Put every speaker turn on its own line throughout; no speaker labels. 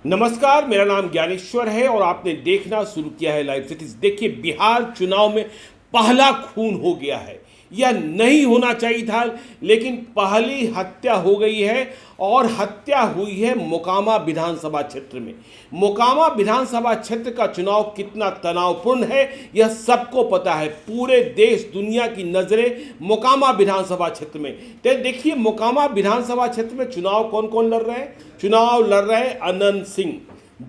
नमस्कार, मेरा नाम ज्ञानेश्वर है और आपने देखना शुरू किया है लाइव सिटीज। देखिए, बिहार चुनाव में पहला खून हो गया है। यह नहीं होना चाहिए था, लेकिन पहली हत्या हो गई है और हत्या हुई है मोकामा विधानसभा क्षेत्र में। मोकामा विधानसभा क्षेत्र का चुनाव कितना तनावपूर्ण है यह सबको पता है। पूरे देश दुनिया की नज़रें मोकामा विधानसभा क्षेत्र में। तो देखिए, मोकामा विधानसभा क्षेत्र में चुनाव कौन कौन लड़ रहे हैं। चुनाव लड़ रहे हैं अनंत सिंह,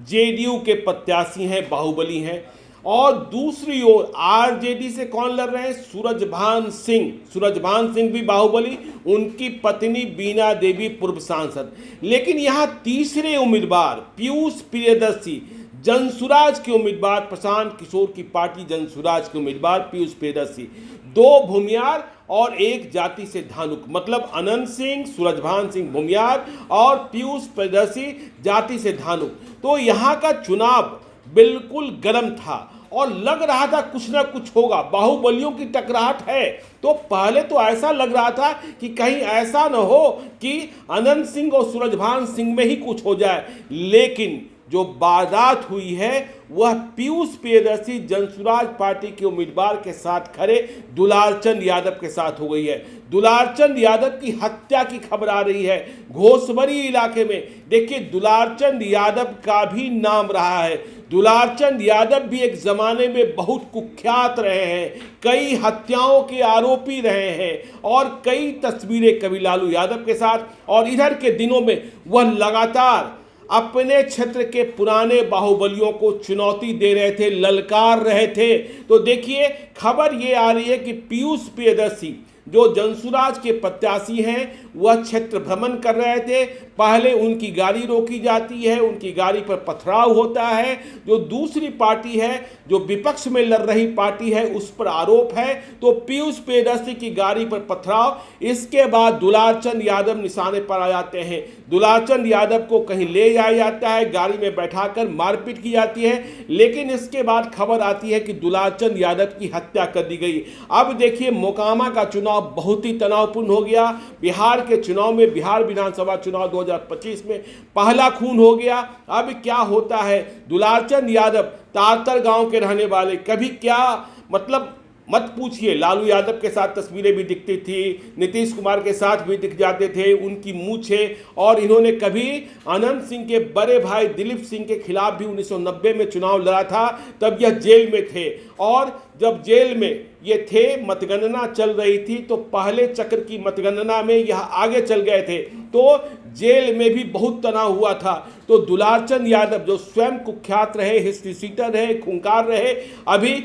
जेडीयू के प्रत्याशी हैं, बाहुबली हैं। और दूसरी ओर आरजेडी से कौन लड़ रहे हैं, सूरजभान सिंह। सूरजभान सिंह भी बाहुबली, उनकी पत्नी बीना देवी पूर्व सांसद। लेकिन यहाँ तीसरे उम्मीदवार पीयूष प्रियदर्शी, जनसुराज के उम्मीदवार, प्रशांत किशोर की पार्टी जनसुराज के उम्मीदवार पीयूष प्रियदर्शी, दो भूमियार और एक जाति से धानुक, मतलब अनंत सिंह, सूरजभान सिंह भूमियार और पीयूष प्रियदर्शी जाति से धानुक। तो यहाँ का चुनाव बिल्कुल गर्म था और लग रहा था कुछ ना कुछ होगा, बाहुबलियों की टकराहट है। तो पहले तो ऐसा लग रहा था कि कहीं ऐसा न हो कि अनंत सिंह और सूरजभान सिंह में ही कुछ हो जाए, लेकिन जो वारदात हुई है वह पीयूष प्रियदर्शी जनसुराज पार्टी के उम्मीदवार के साथ खड़े दुलारचंद यादव के साथ हो गई है। दुलारचंद यादव की हत्या की खबर आ रही है घोसबरी इलाके में। देखिए, दुलारचंद यादव का भी नाम रहा है। दुलारचंद यादव भी एक जमाने में बहुत कुख्यात रहे हैं, कई हत्याओं के आरोपी रहे हैं और कई तस्वीरें कवि लालू यादव के साथ। और इधर के दिनों में वह लगातार अपने क्षेत्र के पुराने बाहुबलियों को चुनौती दे रहे थे, ललकार रहे थे। तो देखिए, खबर ये आ रही है कि पीयूष प्रियदर्शी जो जनसुराज के प्रत्याशी हैं वह क्षेत्र भ्रमण कर रहे थे। पहले उनकी गाड़ी रोकी जाती है, उनकी गाड़ी पर पथराव होता है। जो दूसरी पार्टी है, जो विपक्ष में लड़ रही पार्टी है, उस पर आरोप है। तो पीयूष प्रियदर्शी की गाड़ी पर पथराव, इसके बाद दुलारचंद यादव निशाने पर आ जाते हैं। दुलारचंद यादव को कहीं ले जाया जाता है, गाड़ी में बैठाकर मारपीट की जाती है। लेकिन इसके बाद खबर आती है कि दुलारचंद यादव की हत्या कर दी गई। अब देखिए, मोकामा का चुनाव बहुत ही तनावपूर्ण हो गया। बिहार के चुनाव में, बिहार विधानसभा चुनाव 2025 में पहला खून हो गया। अब क्या होता है, दुलारचंद यादव तारतर गांव के रहने वाले, कभी क्या मतलब मत पूछिए, लालू यादव के साथ तस्वीरें भी दिखती थी, नीतीश कुमार के साथ भी दिख जाते थे, उनकी मूछें। और इन्होंने कभी अनंत सिंह के बड़े भाई दिलीप सिंह के खिलाफ भी 1990 में चुनाव लड़ा था, तब यह जेल में थे। और जब जेल में ये थे, मतगणना चल रही थी, तो पहले चक्र की मतगणना में यह आगे चल गए थे, तो जेल में भी बहुत तनाव हुआ था। तो दुलारचंद यादव जो स्वयं कुख्यात रहे, हिस्ट्री सीटर रहे, खूंखार रहे, अभी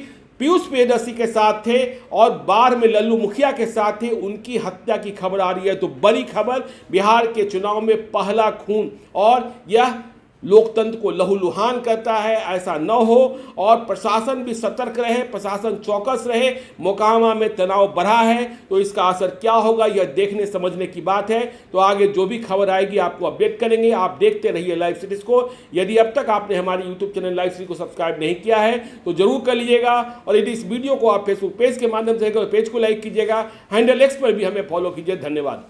पीयूष प्रियदर्शी के साथ थे और बाढ़ में लल्लू मुखिया के साथ थे, उनकी हत्या की खबर आ रही है। तो बड़ी खबर, बिहार के चुनाव में पहला खून, और यह लोकतंत्र को लहूलुहान करता है। ऐसा न हो और प्रशासन भी सतर्क रहे, प्रशासन चौकस रहे। मोकामा में तनाव बढ़ा है, तो इसका असर क्या होगा यह देखने समझने की बात है। तो आगे जो भी खबर आएगी आपको अपडेट करेंगे। आप देखते रहिए लाइव सीरीज को। यदि अब तक आपने हमारी यूट्यूब चैनल लाइव सीरीज को सब्सक्राइब नहीं किया है तो जरूर कर लीजिएगा। और यदि इस वीडियो को आप फेसबुक पेज के माध्यम से पेज को लाइक कीजिएगा, हैंडल एक्स पर भी हमें फॉलो कीजिए। धन्यवाद।